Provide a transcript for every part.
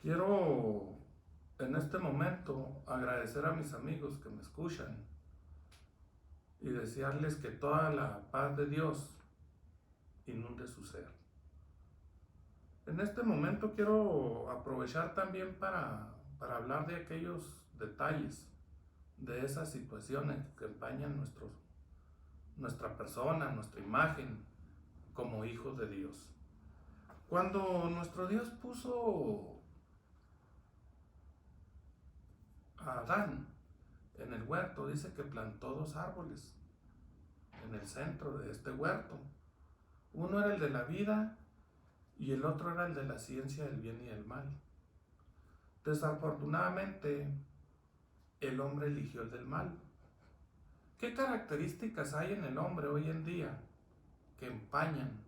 Quiero en este momento agradecer a mis amigos que me escuchan y desearles que toda la paz de Dios inunde su ser. En este momento quiero aprovechar también para hablar de aquellos detalles, de esas situaciones que empañan nuestra persona, nuestra imagen como hijos de Dios. Cuando nuestro Dios puso a Adán en el huerto, dice que plantó dos árboles en el centro de este huerto. Uno era el de la vida y el otro era el de la ciencia del bien y del mal. Desafortunadamente, el hombre eligió el del mal. ¿Qué características hay en el hombre hoy en día que empañan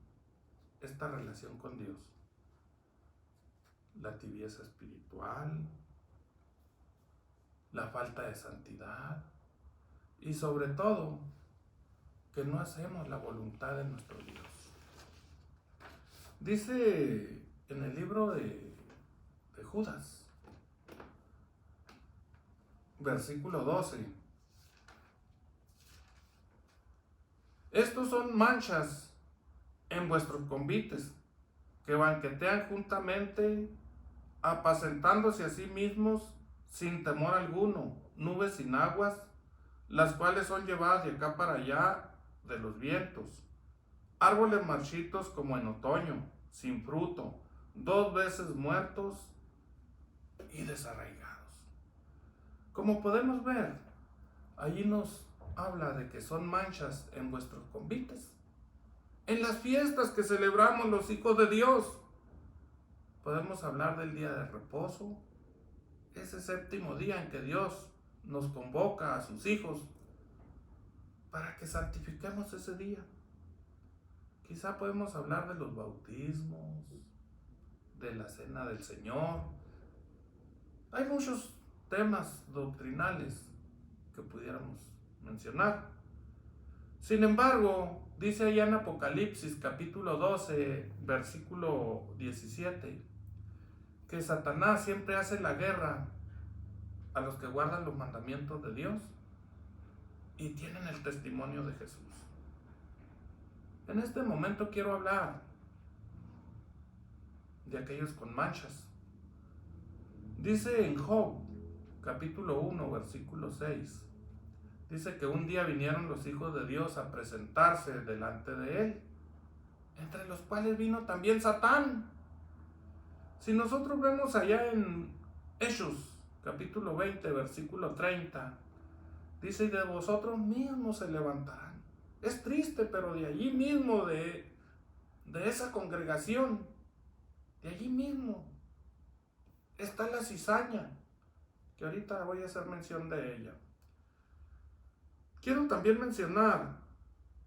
esta relación con Dios? La tibieza espiritual, la falta de santidad y sobre todo que no hacemos la voluntad de nuestro Dios. Dice en el libro de Judas, versículo 12, estos son manchas en vuestros convites, que banquetean juntamente, apacentándose a sí mismos sin temor alguno, nubes sin aguas, las cuales son llevadas de acá para allá de los vientos, árboles marchitos como en otoño, sin fruto, 2 veces muertos y desarraigados. Como podemos ver, allí nos habla de que son manchas en vuestros convites. En las fiestas que celebramos los hijos de Dios, podemos hablar del día de reposo, ese séptimo día en que Dios nos convoca a sus hijos para que santifiquemos ese día. Quizá podemos hablar de los bautismos, de la cena del Señor. Hay muchos temas doctrinales que pudiéramos mencionar. Sin embargo, dice allá en Apocalipsis capítulo 12, versículo 17, que Satanás siempre hace la guerra a los que guardan los mandamientos de Dios y tienen el testimonio de Jesús. En este momento quiero hablar de aquellos con manchas. Dice en Job, capítulo 1, versículo 6, dice que un día vinieron los hijos de Dios a presentarse delante de él, entre los cuales vino también Satán. Si nosotros vemos allá en Hechos, capítulo 20, versículo 30, dice, y de vosotros mismos se levantarán. Es triste, pero de allí mismo, de esa congregación, de allí mismo, está la cizaña, que ahorita voy a hacer mención de ella. Quiero también mencionar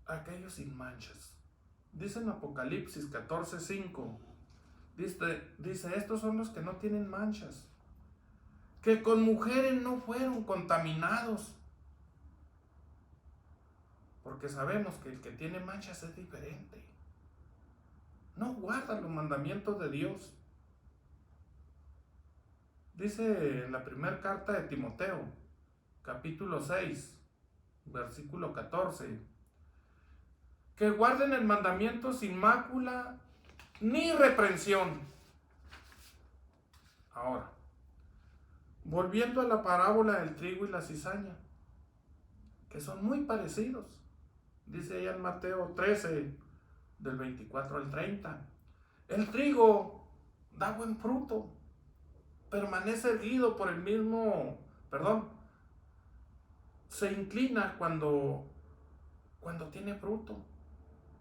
a aquellos sin manchas. Dice en Apocalipsis 14:5, dice, estos son los que no tienen manchas, que con mujeres no fueron contaminados. Porque sabemos que el que tiene manchas es diferente. No guarda los mandamientos de Dios. Dice en la primera carta de Timoteo, capítulo 6, versículo 14, que guarden el mandamiento sin mácula ni reprensión. Ahora, volviendo a la parábola del trigo y la cizaña, que son muy parecidos. Dice ella en Mateo 13, del 24 al 30. El trigo da buen fruto, permanece erguido por el mismo, se inclina cuando tiene fruto,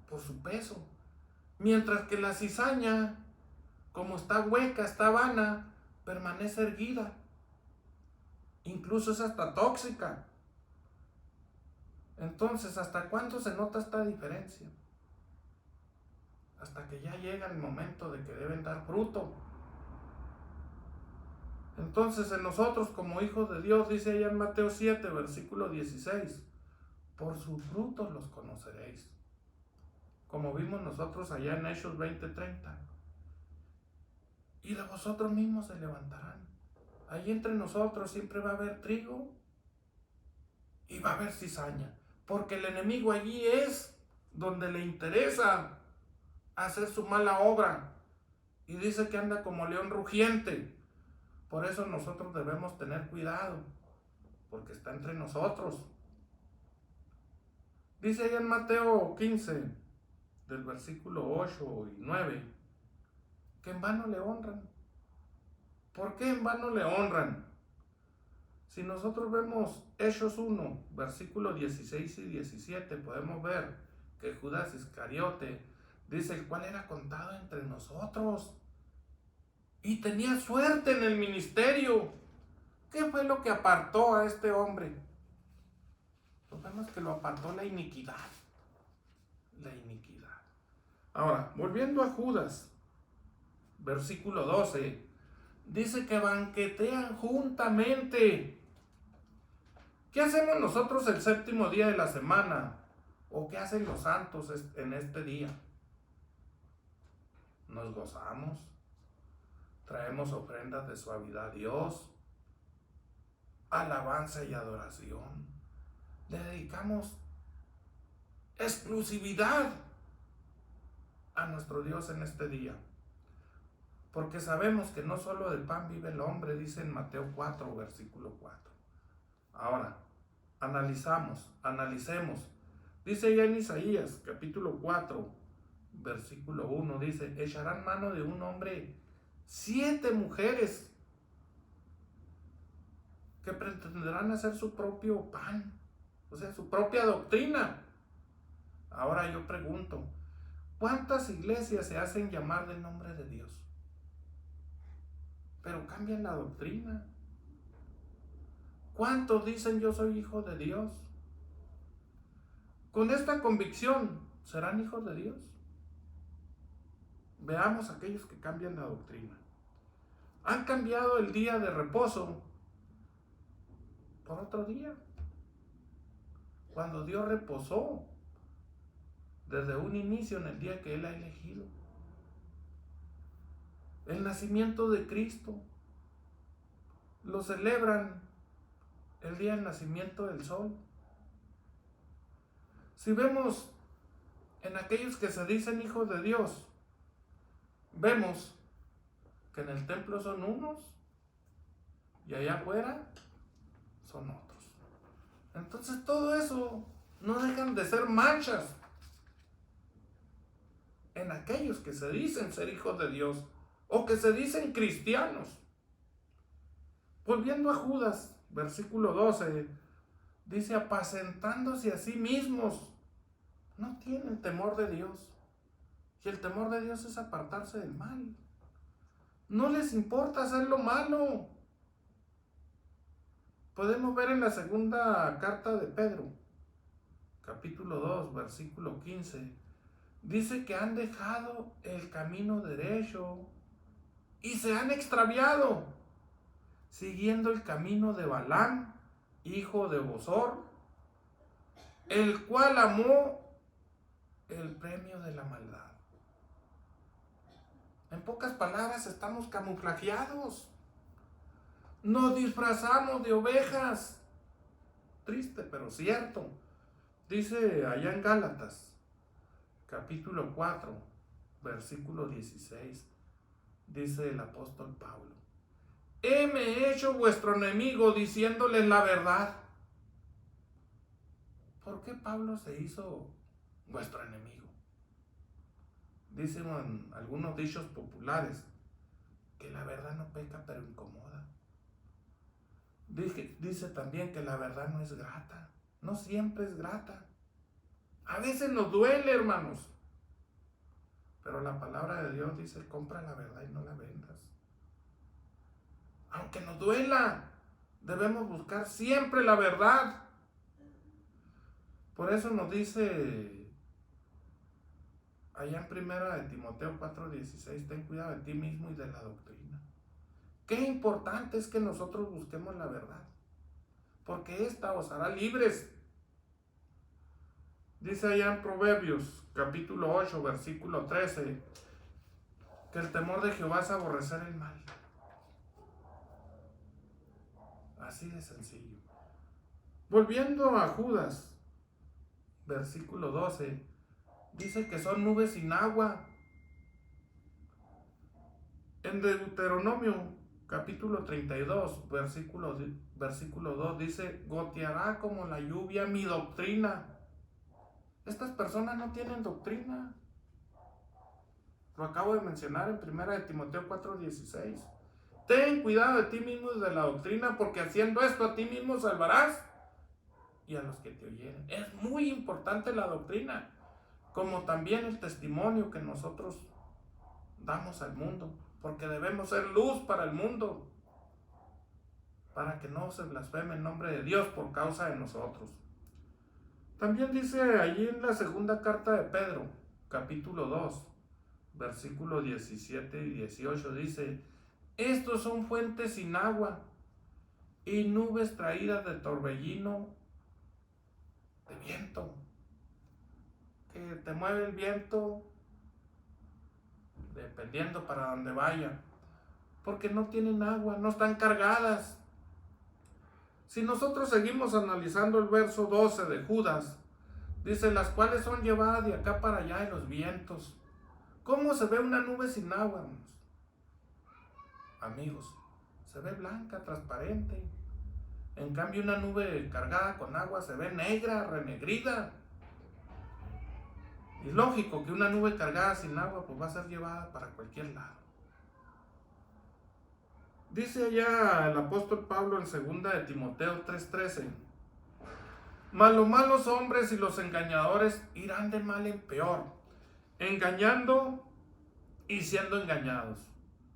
por su peso. Mientras que la cizaña, como está hueca, está vana, permanece erguida. Incluso es hasta tóxica. Entonces, ¿hasta cuándo se nota esta diferencia? Hasta que ya llega el momento de que deben dar fruto. Entonces, en nosotros como hijos de Dios, dice allá en Mateo 7, versículo 16, por sus frutos los conoceréis. Como vimos nosotros allá en Hechos 20:30. y de vosotros mismos se levantarán. Ahí entre nosotros siempre va a haber trigo y va a haber cizaña, porque el enemigo allí es donde le interesa hacer su mala obra, y dice que anda como león rugiente. Por eso nosotros debemos tener cuidado, porque está entre nosotros. Dice ahí en Mateo 15, del versículo 8 y 9, que en vano le honran. ¿Por qué en vano le honran? Si nosotros vemos Hechos 1, versículos 16 y 17, podemos ver que Judas Iscariote dice, el cual era contado entre nosotros y tenía suerte en el ministerio. ¿Qué fue lo que apartó a este hombre? Pues vemos que lo apartó la iniquidad. La iniquidad. Ahora, volviendo a Judas, versículo 12, dice que banquetean juntamente. ¿Qué hacemos nosotros el séptimo día de la semana? ¿O qué hacen los santos en este día? Nos gozamos, traemos ofrendas de suavidad a Dios, alabanza y adoración. Le dedicamos exclusividad a nuestro Dios en este día. Porque sabemos que no solo de pan vive el hombre, dice en Mateo 4, versículo 4. Ahora, analicemos. Dice ya en Isaías, capítulo 4, versículo 1, dice, echarán mano de un hombre 7 mujeres que pretenderán hacer su propio pan, o sea, su propia doctrina. Ahora yo pregunto, ¿cuántas iglesias se hacen llamar del nombre de Dios? Pero cambian la doctrina. ¿Cuántos dicen yo soy hijo de Dios? Con esta convicción, ¿serán hijos de Dios? Veamos aquellos que cambian la doctrina. Han cambiado el día de reposo por otro día. Cuando Dios reposó desde un inicio en el día que Él ha elegido. El nacimiento de Cristo lo celebran el día del nacimiento del sol. Si vemos en aquellos que se dicen hijos de Dios, vemos que en el templo son unos y allá afuera son otros. Entonces todo eso no dejan de ser manchas en aquellos que se dicen ser hijos de Dios o que se dicen cristianos. Volviendo a Judas, versículo 12, dice, apacentándose a sí mismos, no tienen temor de Dios. Y el temor de Dios es apartarse del mal. No les importa hacer lo malo. Podemos ver en la segunda carta de Pedro, capítulo 2, versículo 15, dice que han dejado el camino derecho y se han extraviado, siguiendo el camino de Balaam, hijo de Bosor, el cual amó el premio de la maldad. En pocas palabras, estamos camuflajeados. Nos disfrazamos de ovejas. Triste, pero cierto. Dice allá en Gálatas, capítulo 4, versículo 16, dice el apóstol Pablo, heme hecho vuestro enemigo diciéndoles la verdad. ¿Por qué Pablo se hizo vuestro enemigo? Dicen algunos dichos populares que la verdad no peca pero incomoda. Dice también que la verdad no es grata, no siempre es grata. A veces nos duele, hermanos. Pero la palabra de Dios dice, compra la verdad y no la vendas. Aunque nos duela, debemos buscar siempre la verdad. Por eso nos dice allá en primera de Timoteo 4:16, ten cuidado de ti mismo y de la doctrina. Qué importante es que nosotros busquemos la verdad, porque esta os hará libres. Dice allá en Proverbios, capítulo 8, versículo 13, que el temor de Jehová es aborrecer el mal. Así de sencillo. Volviendo a Judas, versículo 12, dice que son nubes sin agua. En Deuteronomio capítulo 32, versículo 2 dice: goteará como la lluvia mi doctrina. Estas personas no tienen doctrina. Lo acabo de mencionar en 1 de Timoteo 4:16. Ten cuidado de ti mismo y de la doctrina, porque haciendo esto a ti mismo salvarás y a los que te oyeren. Es muy importante la doctrina, como también el testimonio que nosotros damos al mundo, porque debemos ser luz para el mundo, para que no se blasfeme el nombre de Dios por causa de nosotros. También dice allí en la segunda carta de Pedro, capítulo 2, versículos 17 y 18, dice: estos son fuentes sin agua y nubes traídas de torbellino de viento, que te mueve el viento dependiendo para donde vaya, porque no tienen agua, no están cargadas. Si nosotros seguimos analizando el verso 12 de Judas, dice: las cuales son llevadas de acá para allá en los vientos. ¿Cómo se ve una nube sin agua, amigos? Se ve blanca, transparente. En cambio, una nube cargada con agua se ve negra, renegrida. Y lógico que una nube cargada sin agua pues va a ser llevada para cualquier lado. Dice allá el apóstol Pablo en 2 de Timoteo 3:13: mas los malos hombres y los engañadores irán de mal en peor, engañando y siendo engañados.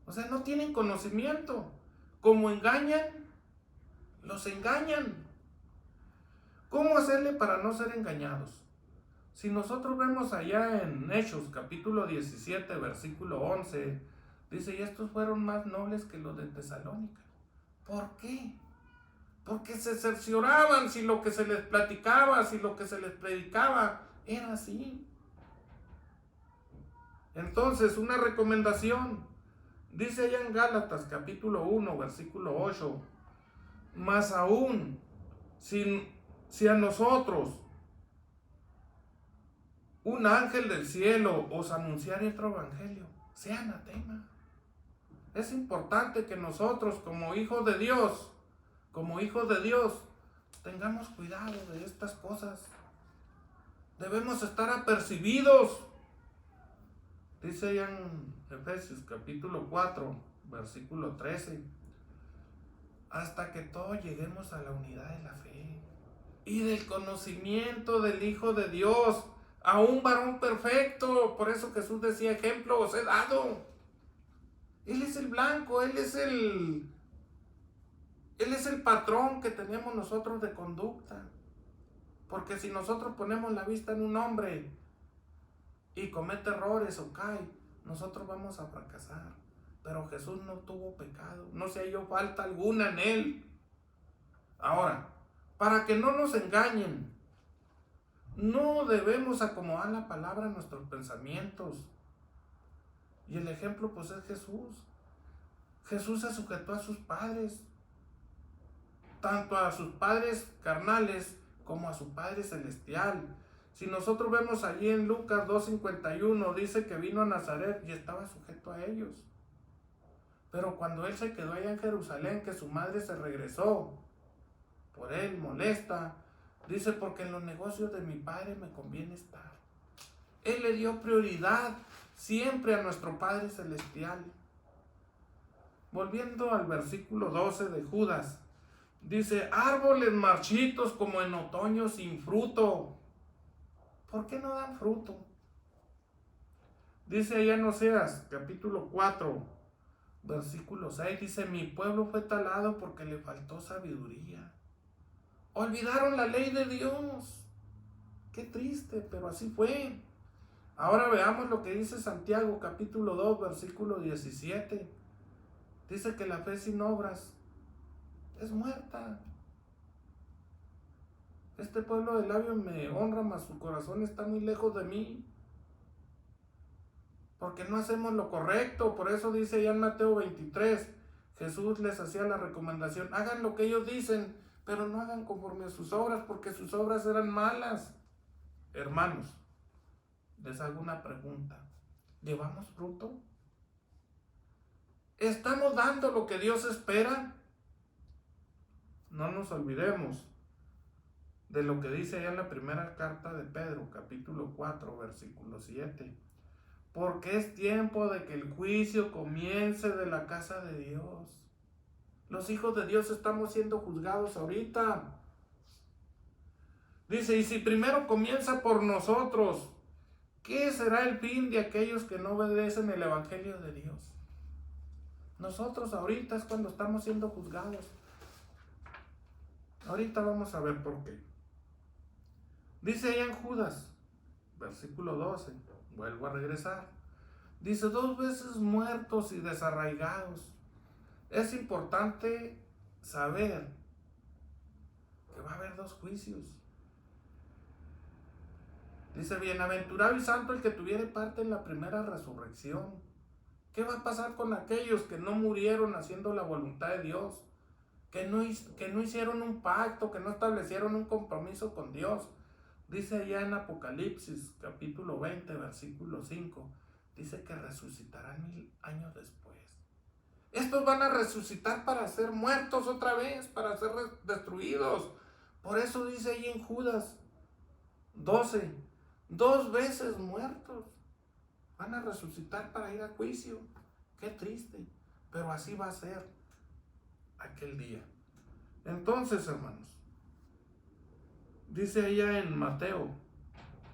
O sea, no tienen conocimiento. Como engañan, los engañan. ¿Cómo hacerle para no ser engañados? Si nosotros vemos allá en Hechos capítulo 17 versículo 11, dice: y estos fueron más nobles que los de Tesalónica. ¿Por qué? Porque se cercioraban si lo que se les platicaba, si lo que se les predicaba era así. Entonces, una recomendación, dice allá en Gálatas capítulo 1 versículo 8: más aún, si a nosotros un ángel del cielo os anunciare otro evangelio, sea anatema. Es importante que nosotros como hijos de Dios, tengamos cuidado de estas cosas. Debemos estar apercibidos. Dice ya en Efesios capítulo 4, versículo 13: hasta que todos lleguemos a la unidad de la fe y del conocimiento del Hijo de Dios, a un varón perfecto. Por eso Jesús decía: ejemplo os he dado. Él es el blanco, Él es el patrón que tenemos nosotros de conducta. Porque si nosotros ponemos la vista en un hombre y comete errores o cae, nosotros vamos a fracasar. Pero Jesús no tuvo pecado, no se halló falta alguna en Él. Ahora, para que no nos engañen, no debemos acomodar la palabra en nuestros pensamientos. Y el ejemplo pues es Jesús. Jesús se sujetó a sus padres, tanto a sus padres carnales como a su Padre celestial. Si nosotros vemos allí en Lucas 2:51, dice que vino a Nazaret y estaba sujeto a ellos. Pero cuando él se quedó allá en Jerusalén, que su madre se regresó por él molesta, dice: porque en los negocios de mi Padre me conviene estar. Él le dio prioridad siempre a nuestro Padre celestial. Volviendo al versículo 12 de Judas, dice: árboles marchitos como en otoño sin fruto. ¿Por qué no dan fruto? Dice allá en Oseas capítulo 4, versículo 6, dice: mi pueblo fue talado porque le faltó sabiduría. Olvidaron la ley de Dios. Qué triste, pero así fue. Ahora veamos lo que dice Santiago capítulo 2, versículo 17. Dice que la fe sin obras es muerta. Este pueblo de labios me honra, mas su corazón está muy lejos de mí. porque no hacemos lo correcto. Por eso dice ya en Mateo 23, Jesús les hacía la recomendación: hagan lo que ellos dicen, pero no hagan conforme a sus obras, porque sus obras eran malas. Hermanos, les hago una pregunta: ¿llevamos fruto? ¿Estamos dando lo que Dios espera? No nos olvidemos de lo que dice allá en la primera carta de Pedro, capítulo 4, versículo 7. Porque es tiempo de que el juicio comience de la casa de Dios. Los hijos de Dios estamos siendo juzgados ahorita. Dice, y si primero comienza por nosotros, ¿qué será el fin de aquellos que no obedecen el evangelio de Dios? Nosotros ahorita es cuando estamos siendo juzgados. Ahorita vamos a ver por qué. Dice allá en Judas, versículo 12, vuelvo a regresar. Dice, 2 veces muertos y desarraigados. Es importante saber que va a haber 2 juicios. Dice, bienaventurado y santo el que tuviere parte en la primera resurrección. ¿Qué va a pasar con aquellos que no murieron haciendo la voluntad de Dios? Que no hicieron un pacto, que no establecieron un compromiso con Dios. Dice allá en Apocalipsis, capítulo 20, versículo 5, dice que resucitarán 1000 años después. Estos van a resucitar para ser muertos otra vez, para ser destruidos. Por eso dice ahí en Judas 12, 2 veces muertos. Van a resucitar para ir a juicio. Qué triste, pero así va a ser aquel día. Entonces, hermanos, dice allá en Mateo,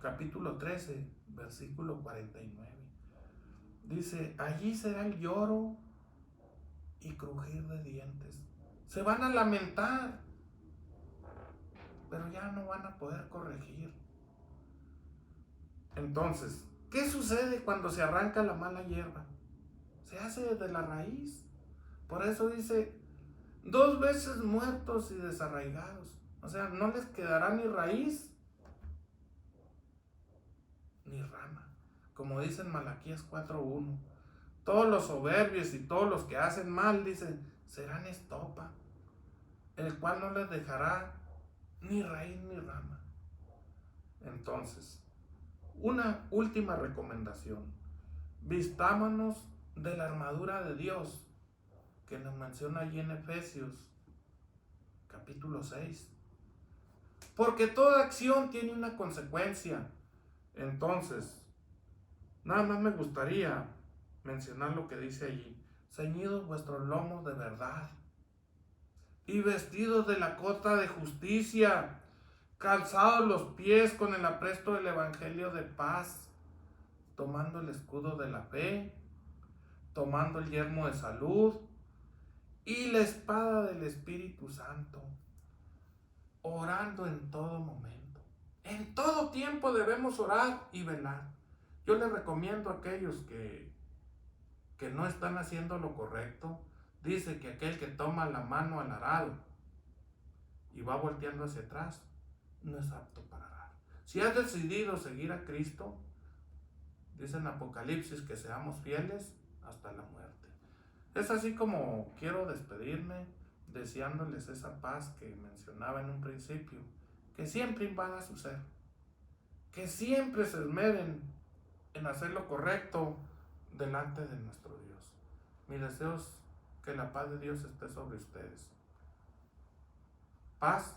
capítulo 13, versículo 49. Dice, allí será el lloro y crujir de dientes. Se van a lamentar, pero ya no van a poder corregir. Entonces, ¿qué sucede cuando se arranca la mala hierba? Se hace desde la raíz. Por eso dice, 2 veces muertos y desarraigados. O sea, no les quedará ni raíz ni rama. Como dice en Malaquías 4:1. Todos los soberbios y todos los que hacen mal, dicen, serán estopa, el cual no les dejará ni raíz ni rama. Entonces, una última recomendación: vistámonos de la armadura de Dios, que nos menciona allí en Efesios, capítulo 6. Porque toda acción tiene una consecuencia. Entonces, nada más me gustaría mencionar lo que dice allí: ceñidos vuestros lomos de verdad y vestidos de la cota de justicia, calzados los pies con el apresto del evangelio de paz, tomando el escudo de la fe, tomando el yelmo de salud y la espada del Espíritu Santo, orando en todo momento. En todo tiempo debemos orar y velar. Yo les recomiendo a aquellos que no están haciendo lo correcto. Dice que aquel que toma la mano al arado y va volteando hacia atrás no es apto para arar. Si has decidido seguir a Cristo, dice en Apocalipsis que seamos fieles hasta la muerte. Es así como quiero despedirme, deseándoles esa paz que mencionaba en un principio, que siempre invada su ser, que siempre se esmeren en hacer lo correcto delante de nuestro Dios. Mi deseo es que la paz de Dios esté sobre ustedes. Paz